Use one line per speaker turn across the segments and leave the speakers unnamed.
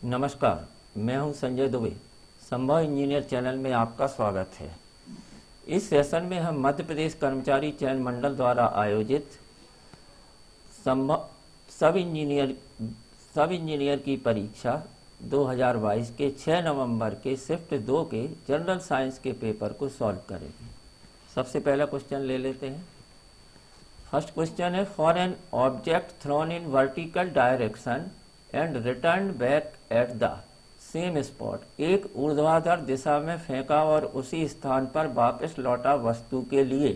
नमस्कार, मैं हूं संजय दुबे। संभव इंजीनियर चैनल में आपका स्वागत है। इस सेशन में हम मध्य प्रदेश कर्मचारी चयन मंडल द्वारा आयोजित सब इंजीनियर की परीक्षा 2022 के 6 नवंबर के शिफ्ट 2 के जनरल साइंस के पेपर को सॉल्व करेंगे। सबसे पहला क्वेश्चन ले लेते हैं। फर्स्ट क्वेश्चन है, for an object thrown in vertical direction and return back at the same spot, एक ऊर्ध्वाधर दिशा में फेंका और उसी स्थान पर वापस लौटा वस्तु के लिए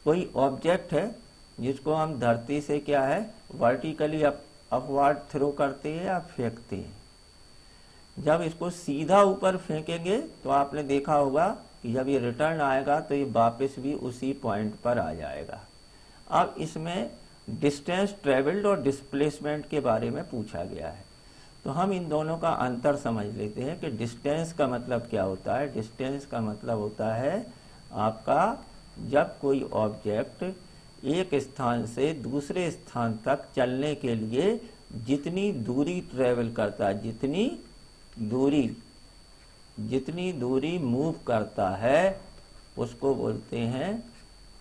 कोई ऑब्जेक्ट है जिसको हम धरती से क्या है वर्टिकली अपवर्ड थ्रो करते हैं या फेंकते हैं। जब इसको सीधा ऊपर फेंकेंगे तो आपने देखा होगा कि जब ये रिटर्न आएगा तो ये वापस भी उसी पॉइंट पर आ जाएगा। अब इसमें डिस्टेंस ट्रेवल्ड और डिस्प्लेसमेंट के बारे में पूछा गया है, तो हम इन दोनों का अंतर समझ लेते हैं कि डिस्टेंस का मतलब क्या होता है। डिस्टेंस का मतलब होता है आपका जब कोई ऑब्जेक्ट एक स्थान से दूसरे स्थान तक चलने के लिए जितनी दूरी ट्रेवल करता है, जितनी दूरी मूव करता है उसको बोलते हैं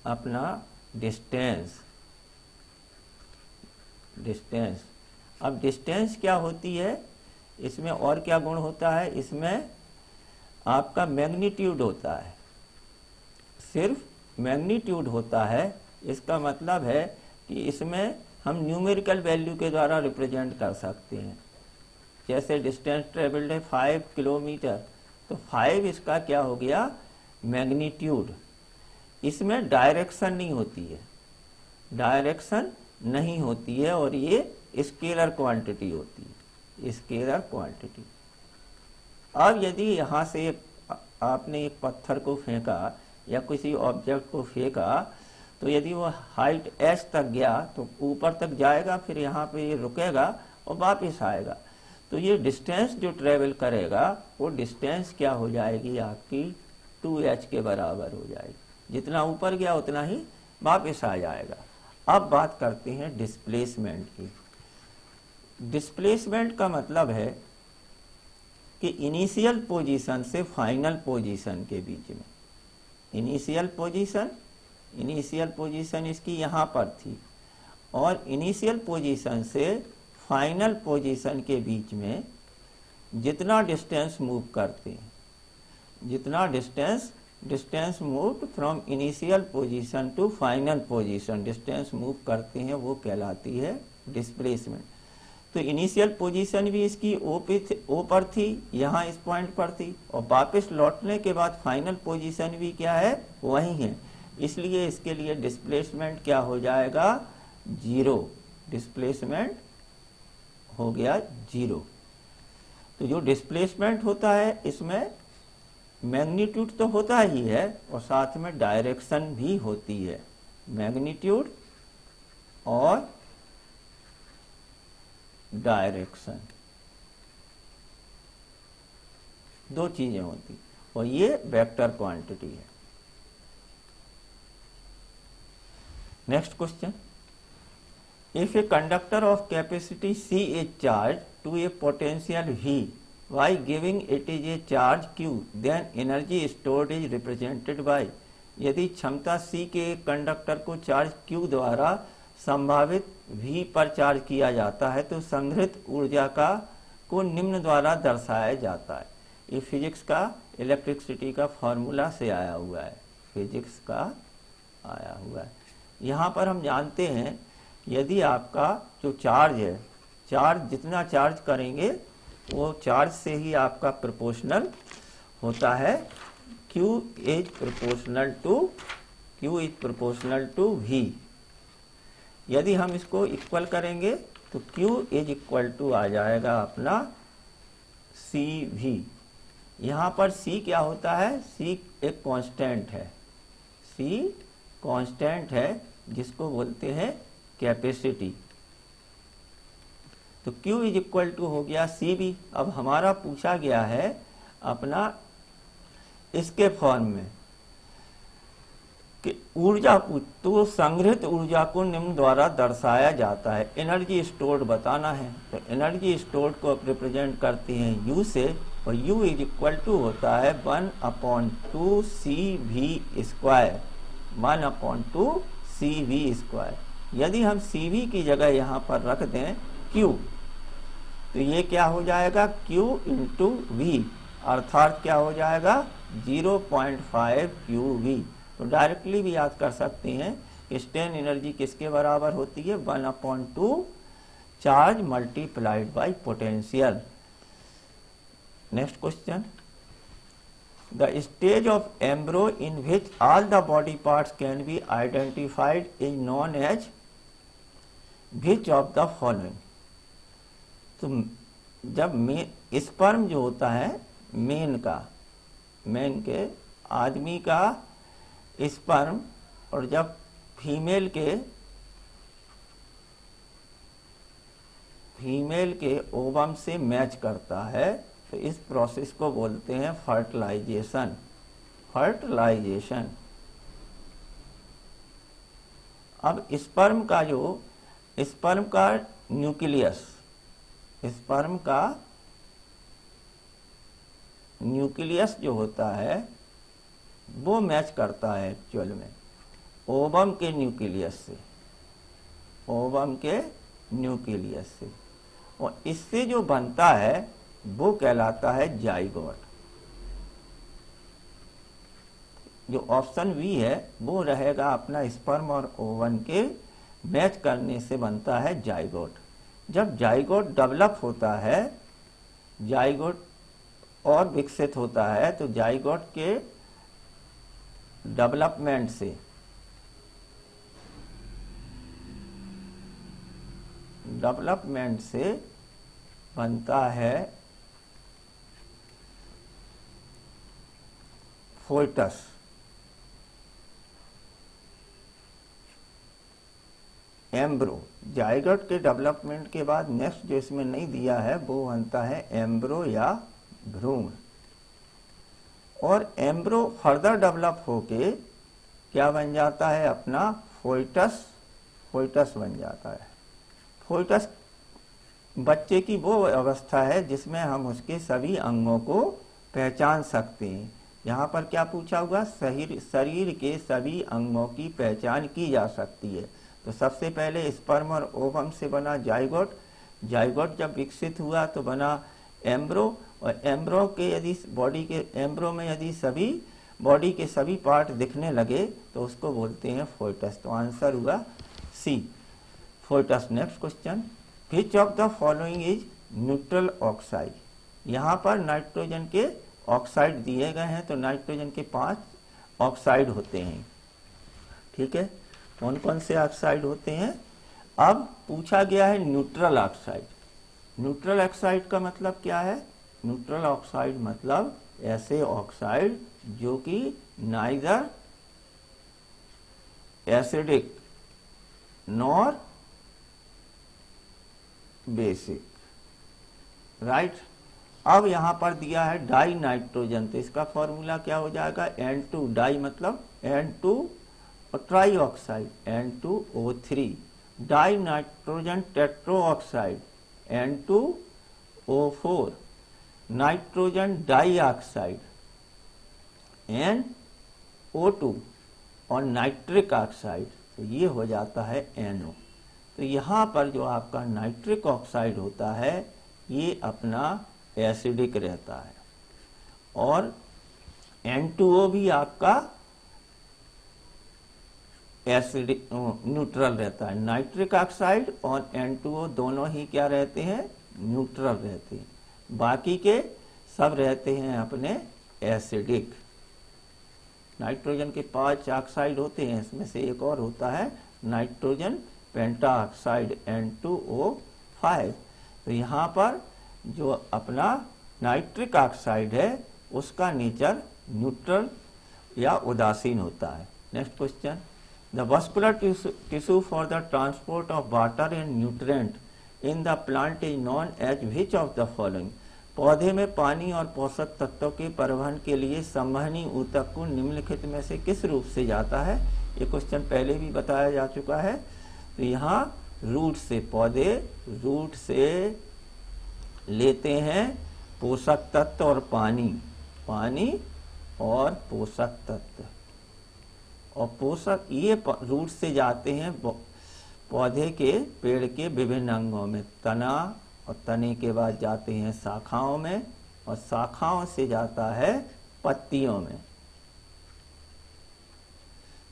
अपना डिस्टेंस। अब डिस्टेंस क्या होती है, इसमें और क्या गुण होता है, इसमें आपका मैग्नीट्यूड होता है, सिर्फ मैग्नीट्यूड होता है। इसका मतलब है कि इसमें हम न्यूमेरिकल वैल्यू के द्वारा रिप्रेजेंट कर सकते हैं। जैसे डिस्टेंस ट्रेवल्ड है 5 किलोमीटर, तो 5 इसका क्या हो गया मैग्नीट्यूड। इसमें डायरेक्शन नहीं होती है और ये स्केलर क्वांटिटी होती है, स्केलर क्वांटिटी। अब यदि यहाँ से आपने एक पत्थर को फेंका या किसी ऑब्जेक्ट को फेंका, तो यदि वो हाइट h तक गया तो ऊपर तक जाएगा, फिर यहाँ पे ये रुकेगा और वापस आएगा। तो ये डिस्टेंस जो ट्रेवल करेगा वो डिस्टेंस क्या हो जाएगी आपकी 2h के बराबर हो जाएगी। जितना ऊपर गया उतना ही वापस आ जाएगा। अब बात करते हैं डिस्प्लेसमेंट की। डिस्प्लेसमेंट का मतलब है कि इनिशियल पोजीशन से फाइनल पोजीशन के बीच में, इनिशियल पोजीशन इसकी यहाँ पर थी और इनिशियल पोजीशन से फाइनल पोजीशन के बीच में जितना डिस्टेंस मूव करते हैं, जितना distance move from initial position to final position, distance move करते हैं वो कहलाती है डिस्प्लेसमेंट। तो इनिशियल पोजीशन भी इसकी ओ पर थी, यहाँ इस पॉइंट पर थी, और वापस लौटने के बाद फाइनल पोजीशन भी क्या है वही है। इसलिए इसके लिए डिस्प्लेसमेंट क्या हो जाएगा 0, डिस्प्लेसमेंट हो गया 0। तो जो डिस्प्लेसमेंट होता है इसमें मैग्नीट्यूड तो होता ही है और साथ में डायरेक्शन भी होती है। मैग्नीट्यूड और डायरेक्शन दो चीजें होती और ये वेक्टर क्वांटिटी है। Next question, if a conductor of capacity C is charged to a potential V by giving it is a charge Q, then energy stored is represented by। यदि क्षमता C के एक कंडक्टर को charge Q द्वारा संभावित V पर charge किया जाता है तो संग्रहित ऊर्जा को निम्न द्वारा दर्शाया जाता है। ये फिजिक्स का इलेक्ट्रिसिटी का फॉर्मूला से आया हुआ है, फिजिक्स का आया हुआ है। यहाँ पर हम जानते हैं यदि आपका जो चार्ज है, चार्ज जितना चार्ज करेंगे वो चार्ज से ही आपका प्रोपोर्शनल होता है। Q is proportional to V। यदि हम इसको इक्वल करेंगे तो Q इज इक्वल टू आ जाएगा अपना CV। यहाँ पर C क्या होता है, C एक कांस्टेंट है, C कांस्टेंट है जिसको बोलते हैं कैपेसिटी। तो Q इज इक्वल टू हो गया CV। अब हमारा पूछा गया है अपना इसके फॉर्म में कि ऊर्जा तो संग्रहित ऊर्जा को निम्न द्वारा दर्शाया जाता है। एनर्जी स्टोर्ड बताना है, तो एनर्जी स्टोर्ड को रिप्रेजेंट करते हैं यू से, और यू इज इक्वल टू होता है 1/2 CV², 1/2 CV²। यदि हम CV की जगह यहाँ पर रख दें Q, तो ये क्या हो जाएगा Q इंटू V, अर्थात क्या हो जाएगा 0.5 QV। तो डायरेक्टली भी याद कर सकते हैं कि स्ट्रेन एनर्जी किसके बराबर होती है 1/2 charge multiplied by potential. Next question, the stage of embryo in which all the body parts can be identified is known as which of the following. तो जब स्पर्म जो होता है मेन के आदमी का स्पर्म, और जब फीमेल के ओवम से मैच करता है, तो इस प्रोसेस को बोलते हैं फर्टिलाइजेशन। अब स्पर्म का न्यूक्लियस जो होता है वो मैच करता है एक्चुअल में ओवम के न्यूक्लियस से, और इससे जो बनता है वो कहलाता है जाइगोट। जो ऑप्शन बी है वो रहेगा अपना स्पर्म और ओवन के मैच करने से बनता है जाइगोट। जब जाइगोट डेवलप होता है, जाइगोट और विकसित होता है, तो जाइगोट के डेवलपमेंट से बनता है फोइटस। एम्ब्रो, जाइगोट के डेवलपमेंट के बाद नेक्स्ट जो इसमें नहीं दिया है वो बनता है एम्ब्रो या भ्रूण। और एम्ब्रो फर्दर डेवलप होके क्या बन जाता है अपना फोइटस बन जाता है। फोइटस बच्चे की वो अवस्था है जिसमें हम उसके सभी अंगों को पहचान सकते हैं। यहाँ पर क्या पूछा हुआ, शरीर के सभी अंगों की पहचान की जा सकती है। तो सबसे पहले स्पर्म और ओवम से बना जाइगोट, जाइगोट जब विकसित हुआ तो बना एम्ब्रो, और एम्ब्रो के यदि एम्ब्रो में यदि सभी बॉडी के सभी पार्ट दिखने लगे तो उसको बोलते हैं फोइटस। तो आंसर हुआ C, foetus. Next question, which of the following is neutral oxide. यहाँ पर नाइट्रोजन के ऑक्साइड दिए गए हैं, तो नाइट्रोजन के 5 ऑक्साइड होते हैं। ठीक है, कौन कौन से ऑक्साइड होते हैं। अब पूछा गया है न्यूट्रल ऑक्साइड। न्यूट्रल ऑक्साइड का मतलब क्या है, न्यूट्रल ऑक्साइड मतलब ऐसे ऑक्साइड जो कि neither acidic nor basic, right. अब यहां पर दिया है डाई नाइट्रोजन, तो इसका फॉर्मूला क्या हो जाएगा N2, डाई मतलब N2 और trioxide N2O3, dinitrogen tetroxide N2O4, nitrogen dioxide NO2 और नाइट्रिक ऑक्साइड, तो ये हो जाता है NO। तो यहाँ पर जो आपका नाइट्रिक ऑक्साइड होता है ये अपना एसिडिक रहता है, और N2O भी आपका एसिडिक न्यूट्रल रहता है। नाइट्रिक ऑक्साइड और N2O दोनों ही क्या रहते हैं, न्यूट्रल रहते हैं। बाकी के सब रहते हैं अपने एसिडिक। नाइट्रोजन के 5 ऑक्साइड होते हैं, इसमें से एक और होता है नाइट्रोजन पेंटा ऑक्साइड N2O5। तो यहाँ पर जो अपना नाइट्रिक ऑक्साइड है उसका नेचर न्यूट्रल या उदासीन होता है। Next question, the vascular tissue for the transport of water and nutrient in the plant is known as which of the following. पौधे में पानी और पोषक तत्वों के परिवहन के लिए संवहनी ऊतक को निम्नलिखित में से किस रूप से जाता है? ये क्वेश्चन पहले भी बताया जा चुका है। तो यहाँ रूट से, पौधे रूट से लेते हैं पोषक तत्व और पानी और पोषक तत्व, और पोषक ये रूट से जाते हैं पौधे के, पेड़ के विभिन्न अंगों में, तना, और तने के बाद जाते हैं शाखाओं में, और शाखाओं से जाता है पत्तियों में।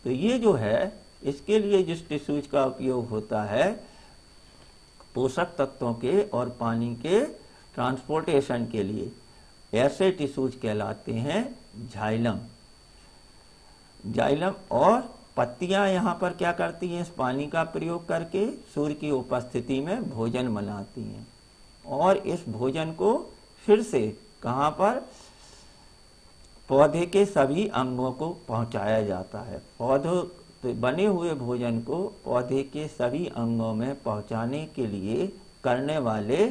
तो ये जो है, इसके लिए जिस टिश्यूज का उपयोग होता है पोषक तत्वों के और पानी के ट्रांसपोर्टेशन के लिए, ऐसे टिश्यूज कहलाते हैं जाइलम। और पत्तियां यहाँ पर क्या करती हैं? इस पानी का प्रयोग करके सूर्य की उपस्थिति में भोजन बनाती हैं, और इस भोजन को फिर से कहाँ पर? पौधे के सभी अंगों को पहुंचाया जाता है। पौधों तो बने हुए भोजन को पौधे के सभी अंगों में पहुंचाने के लिए करने वाले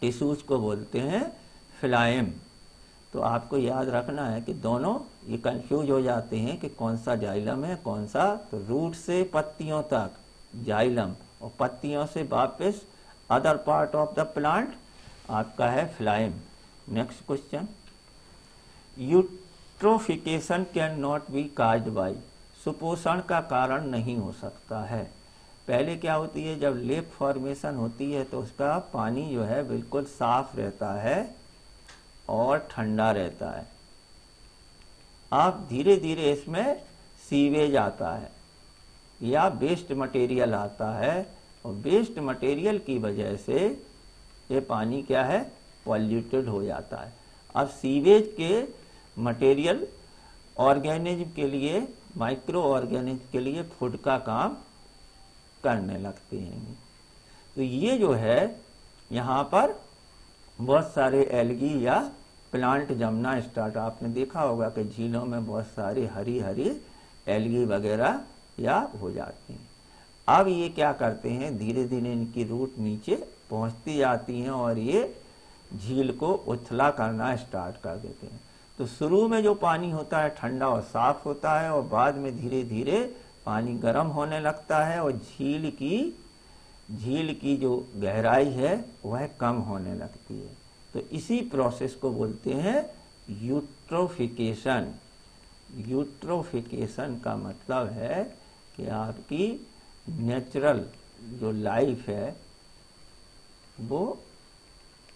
टिश्यूज को बोलते हैं फ्लाएम। तो आपको याद रखना है कि दोनों ये कंफ्यूज हो जाते हैं कि कौन सा जाइलम है कौन सा। तो रूट से पत्तियों तक जाइलम, और पत्तियों से वापस other part of the plant आपका है phloem. Next question, eutrophication can not be caused by, सुपोषण का कारण नहीं हो सकता है। पहले क्या होती है, जब लेप फॉर्मेशन होती है तो उसका पानी जो है बिल्कुल साफ रहता है और ठंडा रहता है। अब धीरे धीरे इसमें सीवेज आता है या वेस्ट मटेरियल आता है, और वेस्ट मटेरियल की वजह से ये पानी क्या है? पॉल्यूटेड हो जाता है। अब सीवेज के मटेरियल ऑर्गेनिज्म के लिए, माइक्रो ऑर्गेनिज्म के लिए फूड का काम करने लगते हैं। तो ये जो है यहाँ पर बहुत सारे एल्गी या प्लांट जमना स्टार्ट, आपने देखा होगा कि झीलों में बहुत सारी हरी हरी एल्गी वगैरह या हो जाती हैं। अब ये क्या करते हैं, धीरे धीरे इनकी रूट नीचे पहुंचती जाती हैं और ये झील को उथला करना स्टार्ट कर देते हैं। तो शुरू में जो पानी होता है ठंडा और साफ होता है, और बाद में धीरे धीरे पानी गर्म होने लगता है, और झील की जो गहराई है वह कम होने लगती है। तो इसी प्रोसेस को बोलते हैं यूट्रोफिकेशन। यूट्रोफिकेशन का मतलब है कि आपकी नेचुरल जो लाइफ है वो,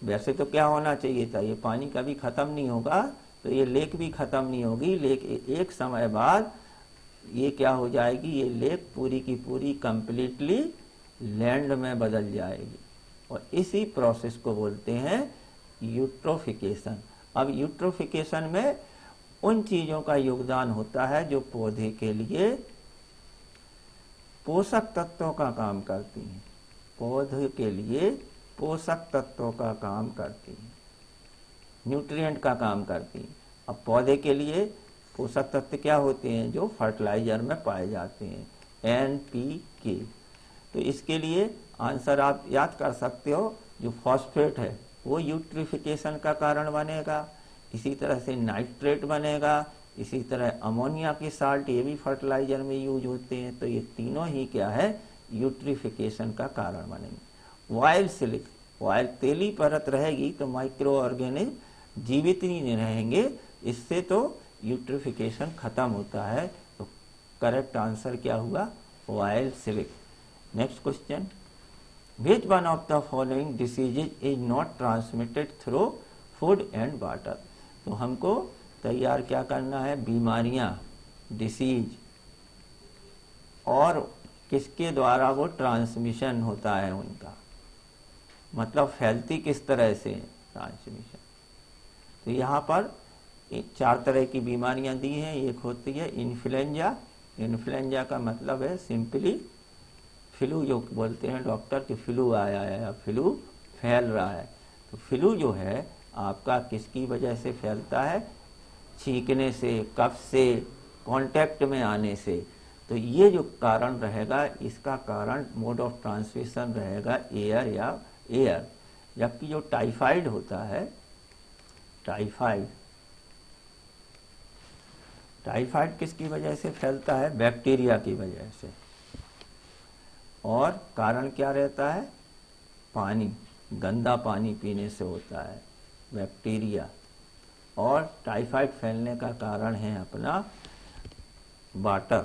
वैसे तो क्या होना चाहिए था, ये पानी कभी खत्म नहीं होगा तो ये लेक भी खत्म नहीं होगी, लेकिन एक समय बाद ये क्या हो जाएगी, ये लेक पूरी की पूरी कंप्लीटली लैंड में बदल जाएगी, और इसी प्रोसेस को बोलते हैं यूट्रोफिकेशन। अब यूट्रोफिकेशन में उन चीजों का योगदान होता है जो पौधे के लिए पोषक तत्वों का काम करती हैं, पौधे के लिए पोषक तत्वों का काम करती हैं, न्यूट्रिएंट का काम करती हैं। अब पौधे के लिए पोषक तत्व क्या होते हैं, जो फर्टिलाइजर में पाए जाते हैं, NPK। तो इसके लिए आंसर आप याद कर सकते हो, जो फॉस्फेट है वो यूट्रिफिकेशन का कारण बनेगा, इसी तरह से नाइट्रेट बनेगा, इसी तरह अमोनिया की साल्ट, ये भी फर्टिलाइजर में यूज होते हैं। तो ये तीनों ही क्या है, यूट्रिफिकेशन का कारण बनेंगे। वाइल्ड सिलिक, वाइल्ड तेली परत रहेगी तो माइक्रो ऑर्गेनिज्म जीवित नहीं रहेंगे, इससे तो यूट्रिफिकेशन खत्म होता है। तो करेक्ट आंसर क्या हुआ, वाइल्ड सिलिक। Next question, which one of the following diseases is not transmitted through food and water. तो हमको तैयार क्या करना है, बीमारियां, डिसीज, और किसके द्वारा वो ट्रांसमिशन होता है उनका, मतलब फैलती किस तरह से ट्रांसमिशन। तो यहाँ पर 4 तरह की बीमारियां दी हैं। एक होती है इन्फ्लुएंजा। इन्फ्लुएंजा का मतलब है सिंपली फ्लू, जो बोलते हैं डॉक्टर कि फ्लू आया है या फ्लू फैल रहा है। तो फ्लू जो है आपका किसकी वजह से फैलता है, छींकने से, कफ से, कांटेक्ट में आने से। तो ये जो कारण रहेगा, इसका कारण मोड ऑफ ट्रांसमिशन रहेगा एयर या एयर। जबकि जो टाइफाइड होता है, टाइफाइड किसकी वजह से फैलता है? बैक्टीरिया की वजह से। और कारण क्या रहता है? पानी, गंदा पानी पीने से होता है, बैक्टीरिया। और टाइफाइड फैलने का कारण है अपना वाटर।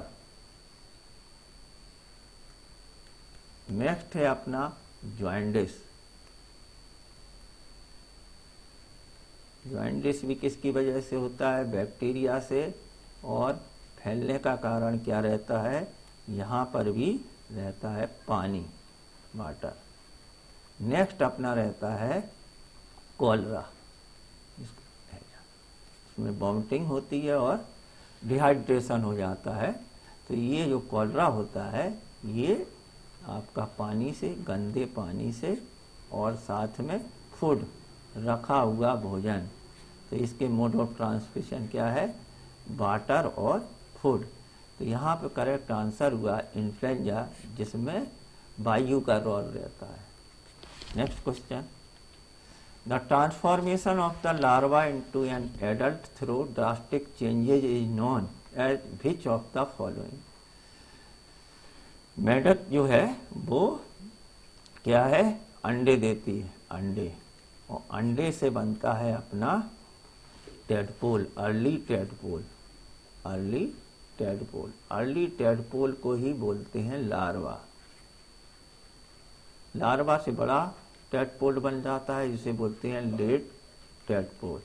नेक्स्ट है अपना जॉन्डिस। जॉन्डिस भी किसकी वजह से होता है? बैक्टीरिया से। और फैलने का कारण क्या रहता है? यहाँ पर भी रहता है पानी, वाटर। नेक्स्ट अपना रहता है कॉलरा। इसमें वॉमिटिंग होती है और डिहाइड्रेशन हो जाता है। तो ये जो कॉलरा होता है ये आपका पानी से, गंदे पानी से, और साथ में फूड, रखा हुआ भोजन। तो इसके मोड ऑफ ट्रांसमिशन क्या है? वाटर और फूड। तो यहाँ पे करेक्ट आंसर हुआ इन्फ्लुएंजा, जिसमें वायु का रोल रहता है। Next question, the transformation of the larva into an adult through drastic changes is known as which of the following? मेढक जो है वो क्या है? अंडे देती है, अंडे। और अंडे से बनता है अपना tadpole, early tadpole. Early tadpole, early tadpole को ही बोलते हैं लार्वा। लार्वा से बड़ा टेडपोल बन जाता है, जिसे बोलते हैं लेट टेडपोल।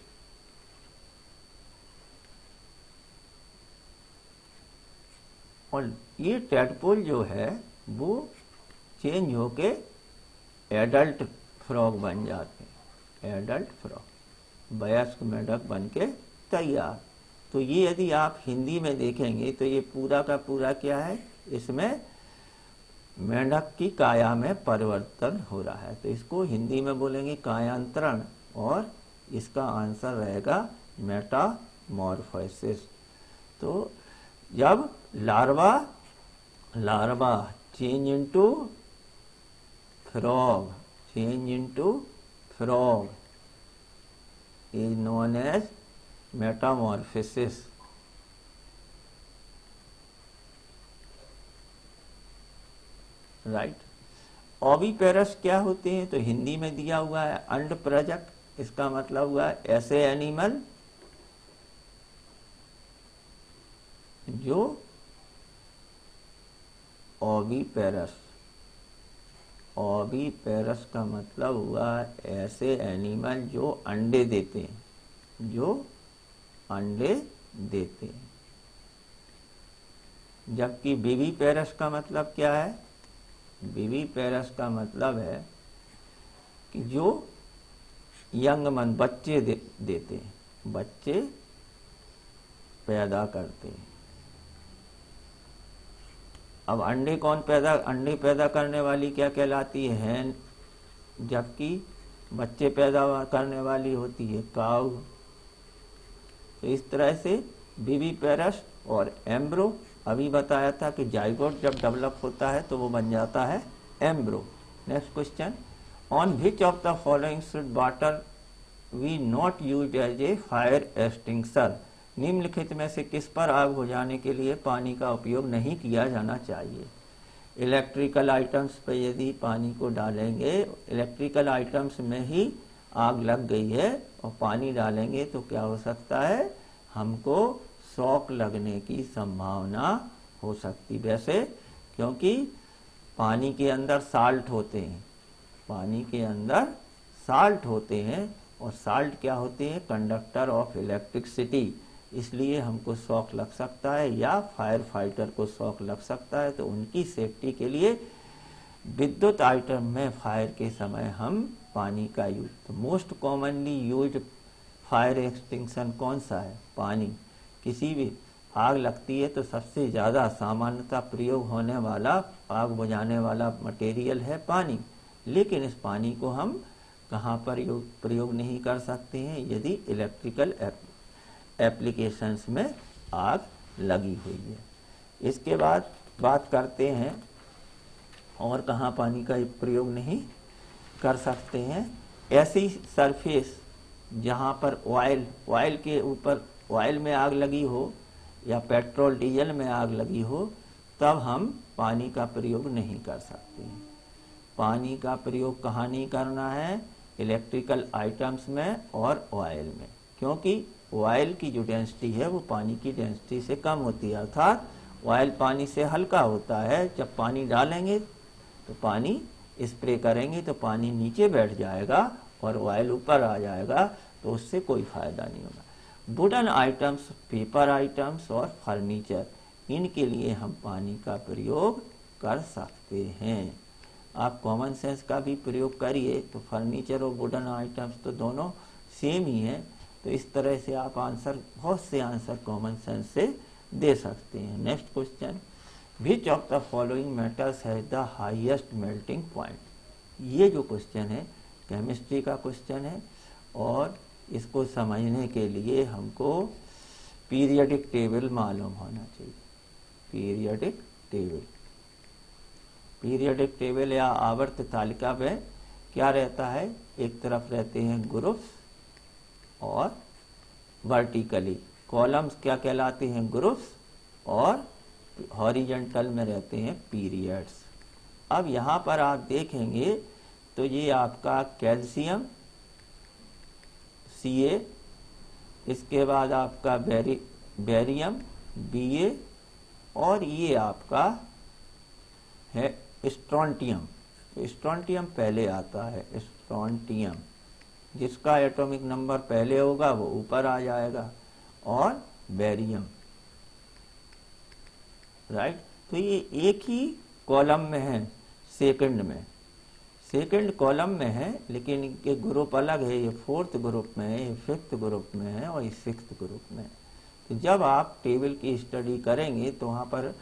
और ये टेडपोल जो है वो चेंज होके एडल्ट फ्रॉग बन जाते हैं, एडल्ट फ्रॉग, वयस्क मेढक बन के तैयार। तो ये यदि आप हिंदी में देखेंगे तो ये पूरा का पूरा क्या है? इसमें मेढक की काया में परिवर्तन हो रहा है। तो इसको हिंदी में बोलेंगे कायांतरण, और इसका आंसर रहेगा मेटामॉर्फोसिस। तो जब larva change into frog, change into frog is known as metamorphosis. Right. Oviparous क्या होते हैं? तो हिंदी में दिया हुआ है अंडप्रजक। इसका मतलब हुआ ऐसे एनिमल जो ओविपेरस, ओविपेरस का मतलब हुआ ऐसे एनिमल जो अंडे देते हैं, जो अंडे देते हैं। जबकि विविपेरस का मतलब क्या है? विविपेरस का मतलब है कि जो यंग मन, बच्चे देते हैं, बच्चे पैदा करते हैं। अब अंडे पैदा करने वाली क्या कहलाती है? हैन। जबकि बच्चे पैदा करने वाली होती है काऊ। तो इस तरह से विविपेरस और एम्ब्रो, अभी बताया था कि जाइगोट जब डेवलप होता है तो वो बन जाता है embryo. Next question, on which of the following should water we not use as a fire extinguisher? निम्नलिखित में से किस पर आग बुझाने के लिए पानी का उपयोग नहीं किया जाना चाहिए? इलेक्ट्रिकल आइटम्स पर यदि पानी को डालेंगे, इलेक्ट्रिकल आइटम्स में ही आग लग गई है और पानी डालेंगे तो क्या हो सकता है? हमको शॉक लगने की संभावना हो सकती। वैसे क्योंकि पानी के अंदर साल्ट होते हैं, पानी के अंदर साल्ट होते हैं, और साल्ट क्या होते हैं? Conductor of electricity. इसलिए हमको शॉक लग सकता है या फायर फाइटर को शॉक लग सकता है। तो उनकी सेफ्टी के लिए विद्युत आइटम में फायर के समय हम पानी का यूज, तो most commonly use fire extinction कौन सा है? पानी। किसी भी आग लगती है तो सबसे ज़्यादा सामान्यतः प्रयोग होने वाला, आग बुझाने वाला मटेरियल है पानी। लेकिन इस पानी को हम कहाँ पर प्रयोग नहीं कर सकते हैं? यदि इलेक्ट्रिकल एप्लीकेशंस में आग लगी हुई है। इसके बाद बात करते हैं और कहाँ पानी का प्रयोग नहीं कर सकते हैं। ऐसी सरफेस जहाँ पर ऑयल के ऊपर ऑयल में आग लगी हो या पेट्रोल डीजल में आग लगी हो, तब हम पानी का प्रयोग नहीं कर सकते। पानी का प्रयोग कहाँ नहीं करना है? इलेक्ट्रिकल आइटम्स में और ऑयल में, क्योंकि ऑयल की जो डेंसिटी है वो पानी की डेंसिटी से कम होती है, अर्थात ऑयल पानी से हल्का होता है। जब पानी डालेंगे तो पानी स्प्रे करेंगे तो पानी नीचे बैठ जाएगा और ऑयल ऊपर आ जाएगा, तो उससे कोई फायदा नहीं होगा। वुडन आइटम्स, पेपर आइटम्स और फर्नीचर, इनके लिए हम पानी का प्रयोग कर सकते हैं। आप कॉमन सेंस का भी प्रयोग करिए तो फर्नीचर और वुडन आइटम्स तो दोनों सेम ही है। तो इस तरह से आप आंसर, बहुत से आंसर कॉमन सेंस से दे सकते हैं। Next question, which of the following metals has the highest melting point? ये जो क्वेश्चन है केमिस्ट्री का क्वेश्चन है, और इसको समझने के लिए हमको पीरियोडिक टेबल मालूम होना चाहिए। पीरियोडिक टेबल या आवर्त तालिका में क्या रहता है? एक तरफ रहते हैं ग्रुप्स और वर्टिकली कॉलम्स क्या कहलाते हैं? ग्रुप्स, और हॉरिजॉन्टल में रहते हैं पीरियड्स। अब यहाँ पर आप देखेंगे तो ये आपका कैल्शियम Ca, इसके बाद आपका बेरियम Ba, और ये आपका है स्ट्रोंटियम। तो स्ट्रोंटियम पहले आता है, स्ट्रोंटियम, जिसका एटॉमिक नंबर पहले होगा वो ऊपर आ जाएगा, और बेरियम, राइट। तो ये एक ही कॉलम में है, सेकंड कॉलम में है, लेकिन इनके ग्रुप अलग है। ये 4th ग्रुप में है, ये 5th ग्रुप में है, और ये 6th ग्रुप में है। तो जब आप टेबल की स्टडी करेंगे तो वहाँ पर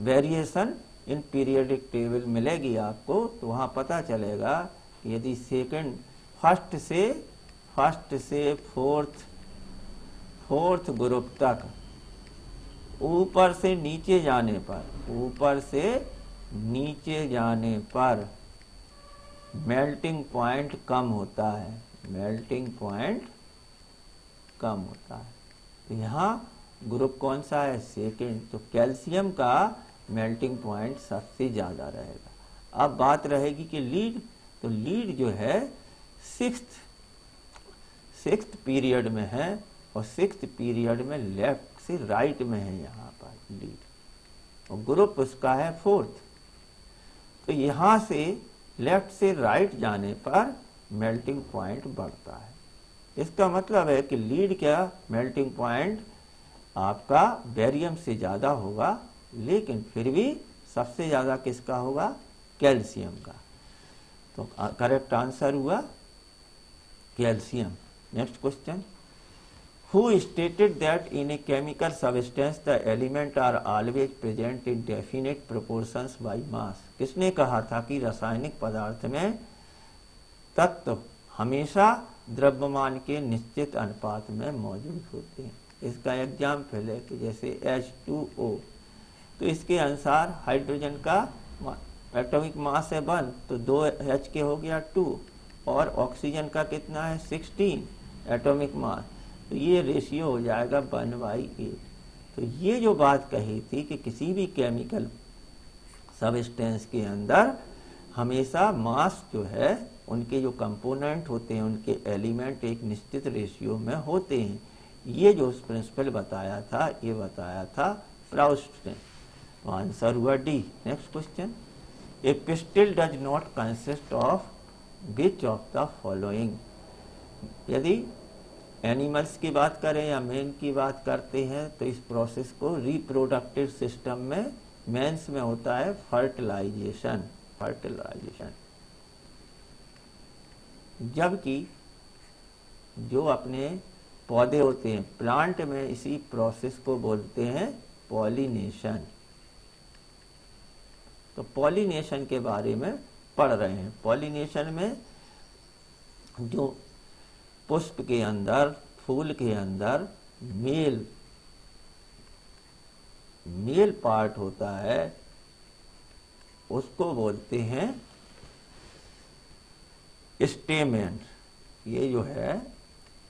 वेरिएशन इन पीरियोडिक टेबल मिलेगी आपको, तो वहाँ पता चलेगा कि यदि फर्स्ट से फोर्थ ग्रुप तक ऊपर से नीचे जाने पर मेल्टिंग पॉइंट कम होता है। तो यहाँ ग्रुप कौन सा है? सेकंड। तो कैल्शियम का मेल्टिंग पॉइंट सबसे ज्यादा रहेगा। अब बात रहेगी कि लीड, तो लीड जो है सिक्स्थ पीरियड में है, और 6th पीरियड में लेफ्ट से राइट में है यहाँ पर लीड, और ग्रुप उसका है 4th। तो यहाँ से लेफ्ट से राइट जाने पर मेल्टिंग पॉइंट बढ़ता है। इसका मतलब है कि लीड का मेल्टिंग पॉइंट आपका बेरियम से ज्यादा होगा, लेकिन फिर भी सबसे ज्यादा किसका होगा? कैल्शियम का। तो करेक्ट आंसर हुआ calcium. Next question, Who stated that in a chemical substance the elements are always present in definite proportions by mass? किसने कहा था कि रासायनिक पदार्थ में तत्व हमेशा द्रव्यमान के निश्चित अनुपात में मौजूद होते हैं? इसका एग्जाम्पल है कि जैसे H2O, तो इसके अनुसार हाइड्रोजन का एटॉमिक मास है 1, तो 2H के हो गया 2, और ऑक्सीजन का कितना है? 16 एटॉमिक मास, तो ये रेशियो हो जाएगा 1/8। तो ये जो बात कही थी कि किसी भी केमिकल सबस्टेंस के अंदर हमेशा मास जो है, उनके जो कंपोनेंट होते हैं, उनके एलिमेंट एक निश्चित रेशियो में होते हैं। ये जो प्रिंसिपल बताया था, ये बताया था प्राउस्ट ने। तो आंसर हुआ D. Next question, A pistol does not consist of which of the following? यदि एनिमल्स की बात करें या मैन की बात करते हैं तो इस प्रोसेस को रिप्रोडक्टिव सिस्टम में मेंस में होता है फर्टिलाइजेशन। जबकि जो अपने पौधे होते हैं प्लांट में, इसी प्रोसेस को बोलते हैं पॉलिनेशन। तो पॉलिनेशन के बारे में पढ़ रहे हैं। पॉलिनेशन में जो पुष्प के अंदर, फूल के अंदर मेल पार्ट होता है, उसको बोलते हैं स्टेमेन। ये जो है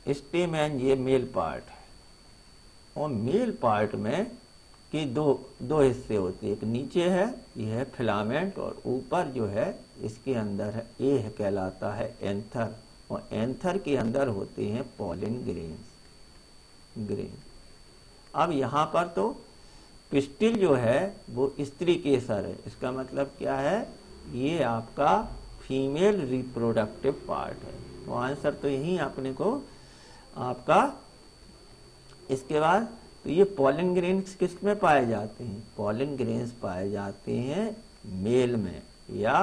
स्टेमन, ये मेल पार्ट है, और मेल पार्ट में कि दो हिस्से होते हैं, एक नीचे है ये है फिलामेंट, और ऊपर जो है इसके अंदर है ये है कहलाता है एंथर, और एंथर के अंदर होते हैं पॉलन ग्रेन। अब यहाँ पर तो पिस्टिल जो है वो स्त्री केसर है, इसका मतलब क्या है, ये आपका फीमेल रिप्रोडक्टिव पार्ट है। तो आंसर तो यही अपने को आपका। इसके बाद तो ये पॉलन ग्रेन्स किस में पाए जाते हैं, पॉलन ग्रेन्स पाए जाते हैं मेल में या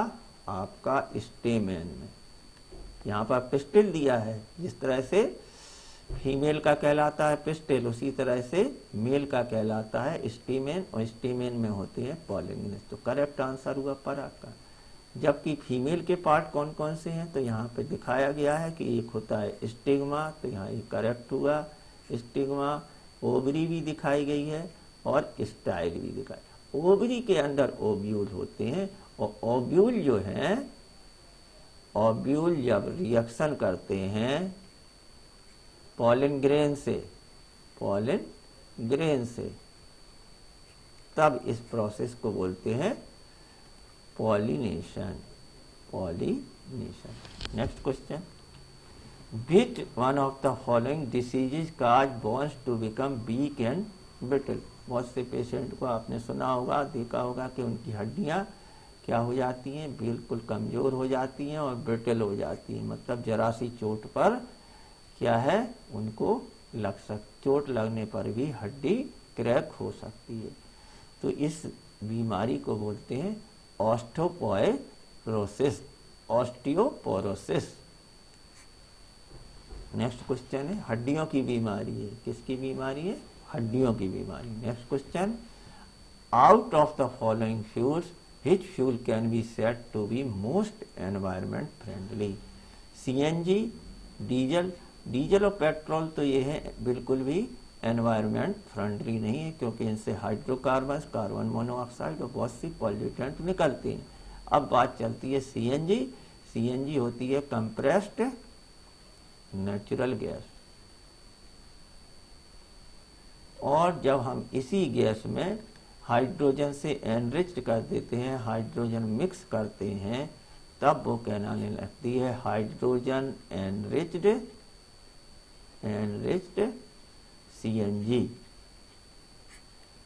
आपका स्टेमेन में। यहाँ पर पिस्टिल दिया है, जिस तरह से फीमेल का कहलाता है पिस्टिल, उसी तरह से मेल का कहलाता है स्टेमेन, और स्टेमेन में होते हैं पॉलन ग्रेन्स। तो करेक्ट आंसर हुआ पराग का। जबकि फीमेल के पार्ट कौन कौन से हैं, तो यहाँ पे दिखाया गया है कि एक होता है स्टिग्मा, तो यहाँ ये करेक्ट हुआ स्टिग्मा। ओवरी भी दिखाई गई है और स्टाइल भी दिखाई। ओवरी के अंदर ओव्यूल होते हैं, और ओव्यूल जो है, ओव्यूल जब रिएक्शन करते हैं पॉलन ग्रेन से, तब इस प्रोसेस को बोलते हैं pollination. Next question, Which one of the following diseases cause bones to become weak and brittle? बहुत से पेशेंट को आपने सुना होगा, देखा होगा कि उनकी हड्डियां क्या हो जाती हैं, बिल्कुल कमजोर हो जाती हैं और ब्रिटल हो जाती हैं। मतलब जरा सी चोट पर क्या है, उनको चोट लगने पर भी हड्डी क्रैक हो सकती है। तो इस बीमारी को बोलते हैं ऑस्टियोपोरोसिस। नेक्स्ट क्वेश्चन है, हड्डियों की बीमारी है, किसकी बीमारी है, हड्डियों की बीमारी। Next question, out of the following fuels which fuel can be said to be most environment friendly? CNG, diesel और पेट्रोल तो ये है बिल्कुल भी एनवायरमेंट फ्रेंडली नहीं है, क्योंकि इनसे हाइड्रोकार्बन, कार्बन मोनोऑक्साइड और बहुत सी पॉल्यूटेंट निकलते हैं। अब बात चलती है सीएनजी होती है कंप्रेस्ड नेचुरल गैस, और जब हम इसी गैस में हाइड्रोजन से एनरिच्ड कर देते हैं, हाइड्रोजन मिक्स करते हैं, तब वो कहलाने लगती है हाइड्रोजन एनरिच्ड सीएनजी।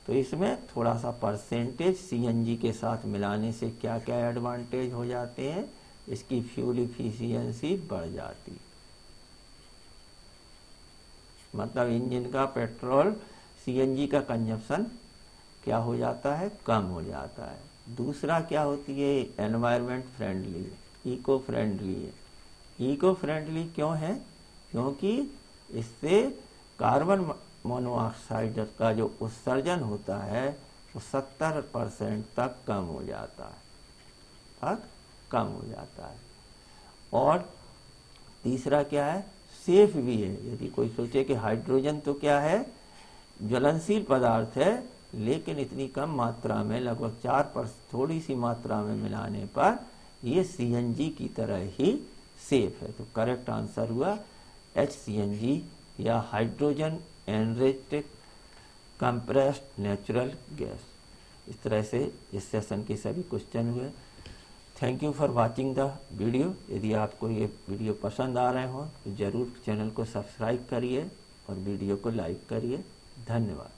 तो इसमें थोड़ा सा परसेंटेज सीएनजी के साथ मिलाने से क्या क्या एडवांटेज हो जाते हैं, इसकी फ्यूल इफिशियंसी बढ़ जाती है। मतलब इंजन का पेट्रोल सीएनजी का कंजप्शन क्या हो जाता है, कम हो जाता है। दूसरा क्या होती है, एनवायरमेंट फ्रेंडली है, इको फ्रेंडली है। इको फ्रेंडली क्यों है, क्योंकि इससे कार्बन मोनोऑक्साइड का जो उत्सर्जन होता है वो 70% तक कम हो जाता है। और तीसरा क्या है, सेफ भी है। यदि कोई सोचे कि हाइड्रोजन तो क्या है, ज्वलनशील पदार्थ है, लेकिन इतनी कम मात्रा में, लगभग 4% थोड़ी सी मात्रा में मिलाने पर ये सीएनजी की तरह ही सेफ है। तो करेक्ट आंसर हुआ HCNG या hydrogen enriched compressed natural gas. इस तरह से इस सेशन के सभी क्वेश्चन हुए। Thank you for watching the video. यदि आपको ये वीडियो पसंद आ रहे हो तो ज़रूर चैनल को सब्सक्राइब करिए और वीडियो को लाइक करिए। धन्यवाद।